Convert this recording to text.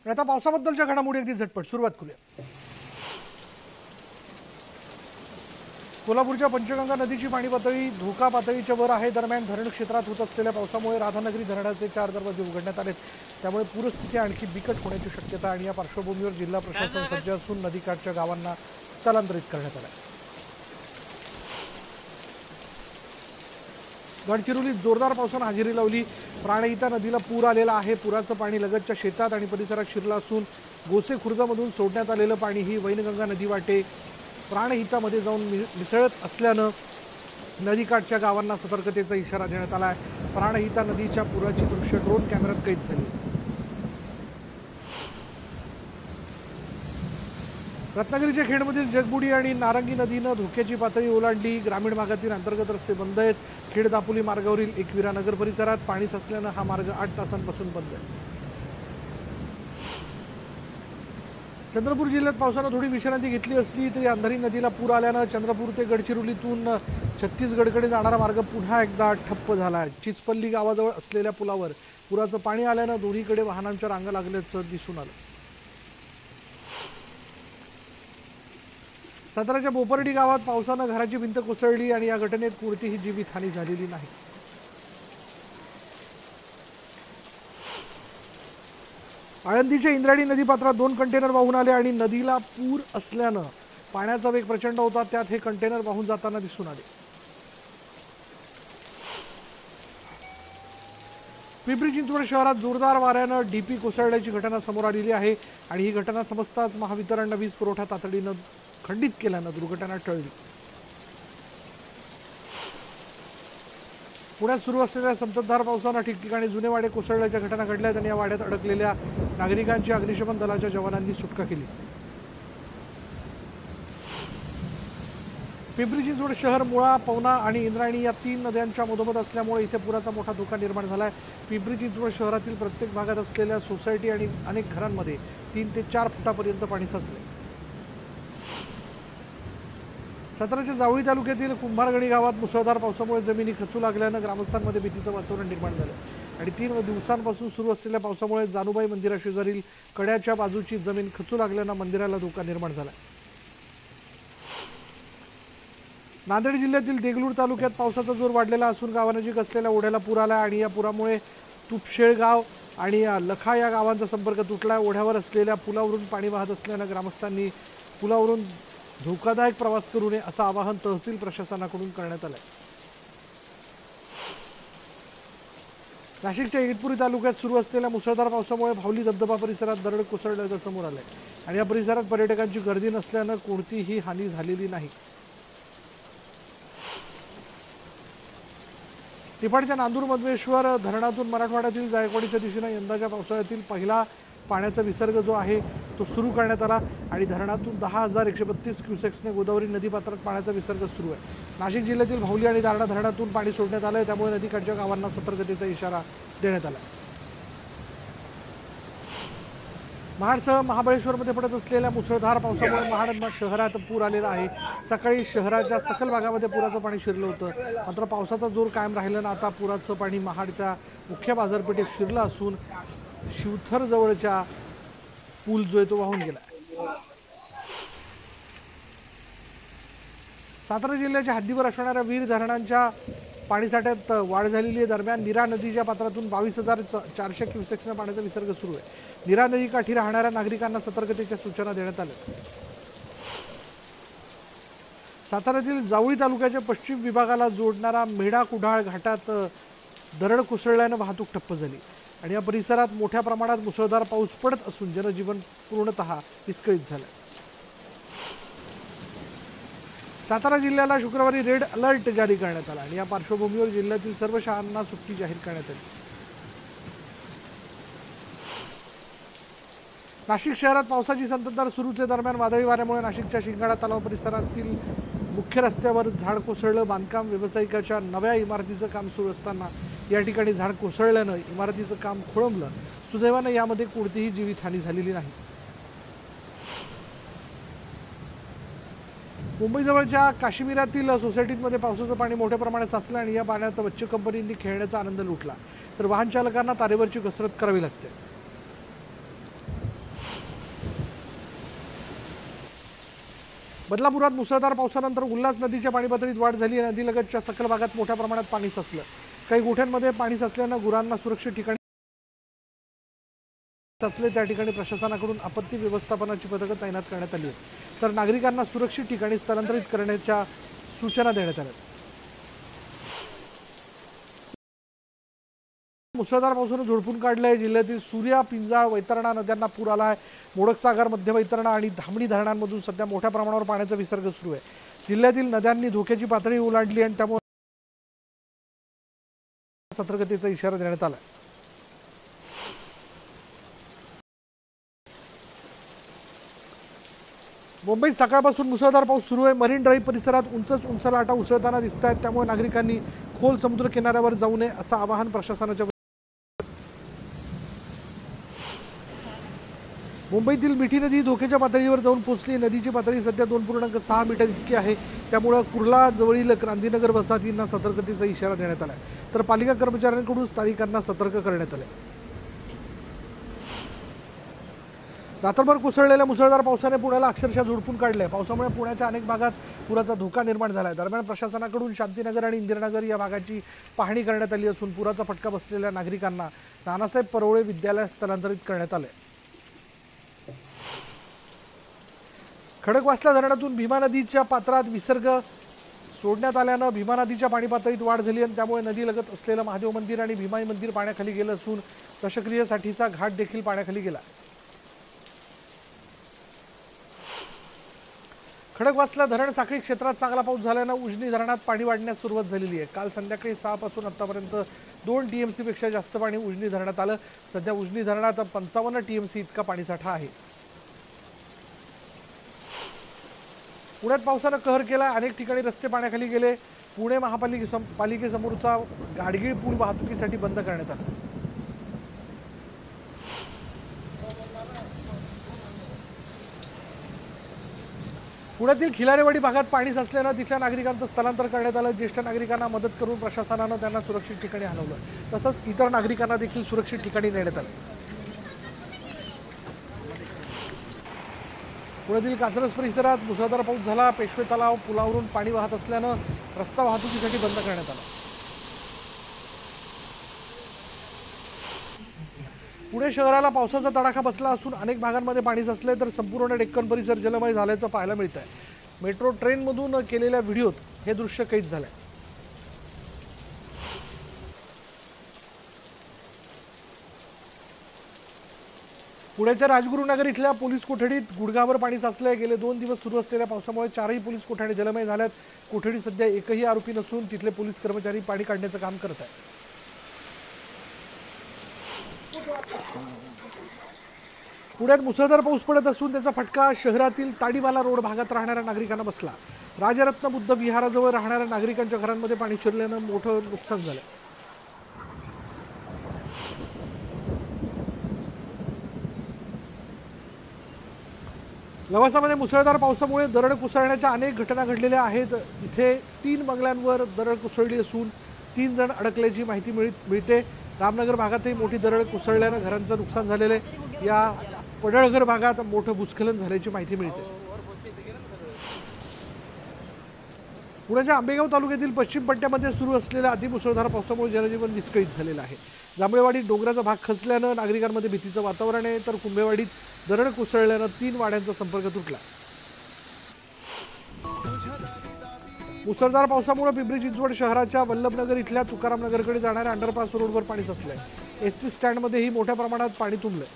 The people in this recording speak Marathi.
आता पावसाबद्दलच्या घडामोडी अगदी झटपट सुरुवात करूया। कोल्हापूरच्या पंचगंगा नदीची पाणी पातळी धोका पातळीच्या वर आहे। दरम्यान धरण क्षेत्रात होत असलेल्या पावसामुळे राधानगरी धरणाचे 4 दरवाजे उघडण्यात आले। त्यामुळे पूरस्थिती आणखी बिकट होण्याची शक्यता आणि या पार्श्वभूमीवर जिल्हा प्रशासन सज्ज असून नदीकाठच्या गावांना स्थलांतरित करण्यात आले। गडचिरोलीत जोरदार पावसाने हजेरी लावली। प्राणहिता नदीला पूर आलेला आहे। पुराचं पाणी लगतच्या शेतात आणि परिसरात शिरलं असून गोसे खुर्दामधून सोडण्यात आलेलं पाणी ही वैनगंगा नदी वाटे प्राणहितामध्ये जाऊन मिसळत असल्यानं नदीकाठच्या गावांना सतर्कतेचा इशारा देण्यात आला आहे। प्राणहिता नदीच्या पुराची दृश्य ड्रोन कॅमेऱ्यात कैद झाली। रत्नागिरीच्या खेडमधील जगबुडी आणि नारंगी नदीनं धोक्याची पातळी ओलांडली। ग्रामीण भागातील अंतर्गत रस्ते बंद आहेत। खेड दापोली मार्गावरील एकविरा नगर परिसरात पाणी साचल्यानं हा मार्ग 8 तासांपासून बंद आहे। चंद्रपूर जिल्ह्यात पावसानं थोडी विश्रांती घेतली असली तरी अंधारी नदीला पूर आल्यानं चंद्रपूर ते गडचिरोलीतून छत्तीसगडकडे जाणारा मार्ग पुन्हा एकदा ठप्प झाला आहे। चिचपल्ली गावाजवळ असलेल्या पुलावर पुराचं पाणी आल्यानं दोन्हीकडे वाहनांच्या रांगा लागल्याचं दिसून आलं। साताऱ्याच्या बोपर्डी गावात पावसानं घराची भिंत कोसळली आणि या घटनेत कोणतीही जीवितहानी झालेली नाही। आळंदीच्या इंद्रायणी नदीपात्रात 2 कंटेनर वाहून आले आणि नदीला पूर असल्यानं पाण्याचा वेग प्रचंड होता। त्यात हे कंटेनर वाहून जाताना दिसून आले। पिंपरी चिंचवड शहरात जोरदार वाऱ्यानं डीपी कोसळल्याची घटना समोर आलेली आहे आणि ही घटना समजताच महावितरणनं वीज पुरवठा तातडीनं खंडित केल्यानं दुर्घटना टळली। पुण्यात सुरू असलेल्या संततधार पावसानं ठिकठिकाणी जुने वाडे कोसळल्याच्या घटना घडल्या आणि या वाड्यात अडकलेल्या नागरिकांची अग्निशमन दलाच्या जवानांनी सुटका केली। पिंपरी चिंचवड शहर मुळा, पवना आणि इंद्रायणी या 3 नद्यांच्या मधोमध असल्यामुळे इथे पुराचा मोठा धोका निर्माण झाला आहे। पिंपरी चिंचवड शहरातील प्रत्येक भागात असलेल्या सोसायटी आणि अनेक घरांमध्ये 3 ते 4 फुटापर्यंत पाणी साचले। साताऱ्याच्या जावळी तालुक्यातील कुंभारगणी गावात मुसळधार पावसामुळे जमिनी खचू लागल्यानं ग्रामस्थांमध्ये भीतीचं वातावरण निर्माण झालं आणि 3 दिवसांपासून सुरू असलेल्या पावसामुळे जानुबाई मंदिराशेजारील कड्याच्या बाजूची जमीन खचू लागल्यानं मंदिराला धोका निर्माण झाला। नांदेड जिल्ह्यातील देगलूर तालुक्यात पावसाचा जोर वाढलेला असून गावानजीक असलेल्या ओढ्याला पूर आला आणि या पुरामुळे तुपशेळगाव आणि लखा या गावांचा संपर्क तुटला। ओढ्यावर असलेल्या पुलावरून पाणी वाहत असल्यानं ग्रामस्थांनी पुलावरून धोकादायक प्रवास करू नये असं आवाहन तहसील प्रशासनाकडून करण्यात आलं। नाशिकच्या इगतपुरी तालुक्यात सुरू असलेल्या मुसळधार पावसामुळे भावली धबधबा परिसरात दरड कोसळल्याचं समोर आलंय आणि या परिसरात पर्यटकांची गर्दी नसल्यानं कोणतीही हानी झालेली नाही। निफाडच्या नांदूर मधमेश्वर धरणातून मराठवाड्यातील जायकवाडीच्या दिशेने यंदाच्या पावसाळ्यातील पहिला पाण्याचा विसर्ग जो आहे तो सुरू करण्यात आला आणि धरणातून 10,132 क्युसेक्सने गोदावरी नदीपात्रात पाण्याचा विसर्ग सुरू आहे। नाशिक जिल्ह्यातील भावली आणि दारणा धरणातून पाणी सोडण्यात आलं आहे, त्यामुळे नदीकाठच्या गावांना सतर्कतेचा इशारा देण्यात आला। महाडसह महाबळेश्वरमध्ये पडत असलेल्या मुसळधार पावसामुळे महाड शहरात पूर आलेला आहे। सकाळी शहराच्या सखल भागामध्ये पुराचं पाणी शिरलं होतं, मात्र पावसाचा जोर कायम राहिल्यानं आता पुराचं पाणी महाडच्या मुख्य बाजारपेठेत शिरलं असून शिवथर जवळच्या पूल जो आहे तो वाहून गेला। सातारा जिल्ह्याच्या हद्दीवर असणाऱ्या वीर धरणांच्या पाणीसाठ्यात वाढ झालेली आहे। दरम्यान नीरा नदीच्या पात्रातून 22,400 क्युसेक्सने पाण्याचा विसर्ग सुरू आहे। नीरा नदीकाठी राहणाऱ्या नागरिकांना सतर्कतेच्या सूचना देण्यात आल्या। साताऱ्यातील जावळी तालुक्याच्या पश्चिम विभागाला जोडणारा मेढा कुडाळ घाटात दरड कोसळल्यानं वाहतूक ठप्प झाली आणि या परिसरात मोठ्या प्रमाणात मुसळधार पाऊस पडत असून जनजीवन पूर्णतः विस्कळीत झालं। सातारा जिल्ह्याला शुक्रवारी रेड अलर्ट जारी करण्यात आला आणि या पार्श्वभूमीवर जिल्ह्यातील सर्व शाळांना सुट्टी जाहीर करण्यात आली। नाशिक शहरात पावसाची संततधार सुरूच आहे। दरम्यान वादळी वाऱ्यामुळे नाशिकच्या शिंगाडा तलाव परिसरातील मुख्य रस्त्यावर झाड कोसळलं। बांधकाम व्यावसायिकाच्या नव्या इमारतीचं काम सुरू असताना या ठिकाणी झाड कोसळल्यानं इमारतीचं काम खोळंबलं। सुदैवानं यामध्ये कोणतीही जीवितहानी झालेली नाही। मुंबईजवळच्या काश्मीरातील सोसायटीमध्ये पावसाचं पाणी मोठ्या प्रमाणात साचलं आणि या पाण्यात बच्चे कंपनींनी खेळण्याचा आनंद लुटला, तर वाहन चालकांना तारेवरची कसरत करावी लागते। बदलापुरात मुसळधार पावसानंतर उल्हास नदीच्या पाणी पातळीत वाढ झाली. नदीलगतच्या सखल भागात मोठ्या प्रमाणात पाणी साचलं. काही गोठ्यांमध्ये पाणी साचल्यानं गुरांना सुरक्षित ठिकाणी साचले. त्या ठिकाणी प्रशासनाकडून आपत्ती व्यवस्थापनाची पथकं तैनात करण्यात आली आहेत, तर नागरिकांना सुरक्षित ठिकाणी स्थलांतरित करण्याच्या सूचना देण्यात आल्या. मुसळधार पावसानं झोडपून काढलंय. जिल्ह्यातील सूर्या, पिंजाळ, वैतरणा नद्यांना पूर आलाय. मोडकसागर, मध्य वैतरणा आणि धामणी धरणांमधून सध्या मोठ्या प्रमाणावर पाण्याचा विसर्ग सुरू आहे. जिल्ह्यातील नद्यांनी धोक्याची पातळी ओलांडली आणि त्यामुळे सतर्कतेचा इशारा देण्यात आला. मुंबईत सकाळपासून मुसळधार पाऊस सुरू आहे. मरीन ड्राईव्ह परिसरात उंच लाटा उसळताना दिसत आहेत. त्यामुळे नागरिकांनी खोल समुद्र किनाऱ्यावर जाऊ नये असं आवाहन प्रशासनाच्या. मुंबईतील मिठी नदी धोक्याच्या पातळीवर जाऊन पोहोचली. नदीची पातळी सध्या 2.6 मीटर इतकी आहे. त्यामुळे कुर्ला जवळील क्रांतीनगर वसाहतींना सतर्कतेचा इशारा देण्यात आला आहे, तर पालिका कर्मचाऱ्यांकडून स्थानिकांना सतर्क करण्यात आले. रात्रभर कोसळलेल्या मुसळधार पावसाने पुण्याला अक्षरशः झोडपून काढले. पावसामुळे पुण्याच्या अनेक भागात पुराचा धोका निर्माण झाला आहे. दरम्यान प्रशासनाकडून शांतीनगर आणि इंदिरानगर या भागाची पाहणी करण्यात आली असून पुराचा फटका बसलेल्या नागरिकांना नानासाहेब परोळे विद्यालयात स्थलांतरित करण्यात आले. खडकवासला धरणातून भीमा नदीच्या पात्रात विसर्ग सोडण्यात आल्यानं भीमा नदीच्या पाणी पातळीत वाढ झाली आणि त्यामुळे नदीलगत असलेलं महादेव मंदिर आणि भीमाई मंदिर पाण्याखाली गेलं असून दशक्रियेसाठीचा घाट देखील पाण्याखाली गेला. खडकवासला धरण साखळी क्षेत्रात चांगला पाऊस झाल्यानं उजनी धरणात पाणी वाढण्यास सुरुवात झालेली आहे. काल संध्याकाळी 6 पासून आतापर्यंत 2 TMC पेक्षा जास्त पाणी उजनी धरणात आलं. सध्या उजनी धरणात 55 TMC इतका पाणीसाठा आहे. पुण्यात पावसानं कहर केला. अनेक ठिकाणी रस्ते पाण्याखाली गेले. पुणे महापालिकेसमोरचा गाडगीळ पूल वाहतुकीसाठी बंद करण्यात आला. पुण्यातील खिलारेवाडी भागात पाणी साचल्यानं तिथल्या नागरिकांचं स्थलांतर करण्यात आलं. ज्येष्ठ नागरिकांना मदत करून प्रशासनानं त्यांना सुरक्षित ठिकाणी हलवलं. तसंच इतर नागरिकांना देखील सुरक्षित ठिकाणी नेण्यात आलं. पुण्यातील कात्रज परिसरात मुसळधार पाऊस झाला. पेशवे तलाव पुलावरून पाणी वाहत असल्यानं रस्ता वाहतुकीसाठी बंद करण्यात आला. पुणे शहराला पावसाचा तडाखा बसला असून अनेक भागांमध्ये पाणी साचले, तर संपूर्ण डेक्कन परिसर जलमय झाल्याचं पाहायला मिळत आहे. मेट्रो ट्रेनमधून केलेल्या व्हिडिओत हे दृश्य कैद झालंय. पुण्याच्या राजगुरुनगर इथल्या पोलीस कोठडीत गुडघाभर पाणी साचलंय. गेले 2 दिवस सुरू असलेल्या पावसामुळे 4ही पोलीस कोठडी जलमय झाल्यात. कोठडीत सध्या एकही आरोपी नसून तिथले पोलीस कर्मचारी पाणी काढण्याचं काम करत आहेत. पुण्यात मुसळधार पाऊस पडत असून त्याचा फटका शहरातील ताडीवाला रोड भागात राहणाऱ्या नागरिकांना बसला. राजरत्न बुद्ध विहाराजवळ राहणाऱ्या नागरिकांच्या घरांमध्ये पाणी शिरल्यानं मोठं नुकसान झालं. लवासामध्ये मुसळधार पावसामुळे दरड कोसळण्याच्या अनेक घटना घडलेल्या आहेत. इथे 3 बंगल्यांवर दरड कोसळली असून 3 जण अडकल्याची माहिती मिळते. रामनगर भागातही मोठी दरड कोसळल्यानं घरांचं नुकसान झालेलं आहे. या पडळघर भागात मोठं भूस्खलन झाल्याची माहिती मिळते. पुण्याच्या आंबेगाव तालुक्यातील पश्चिम पट्ट्यामध्ये सुरू असलेल्या अतिमुसळधार पावसामुळे जनजीवन विस्कळीत झालेलं आहे. जांभळेवाडीत डोंगराचा भाग खचल्यानं नागरिकांमध्ये भीतीचं वातावरण आहे, तर कुंभेवाडीत दरड कोसळल्यानं 3 वाड्यांचा संपर्क तुटला. मुसळधार पावसामुळे पिंपरी चिंचवड शहराच्या वल्लभनगर इथल्या तुकारामनगरकडे जाणाऱ्या अंडरपास रोडवर पाणी साचलंय. एसटी स्टँडमध्येही मोठ्या प्रमाणात पाणी तुंबलंय.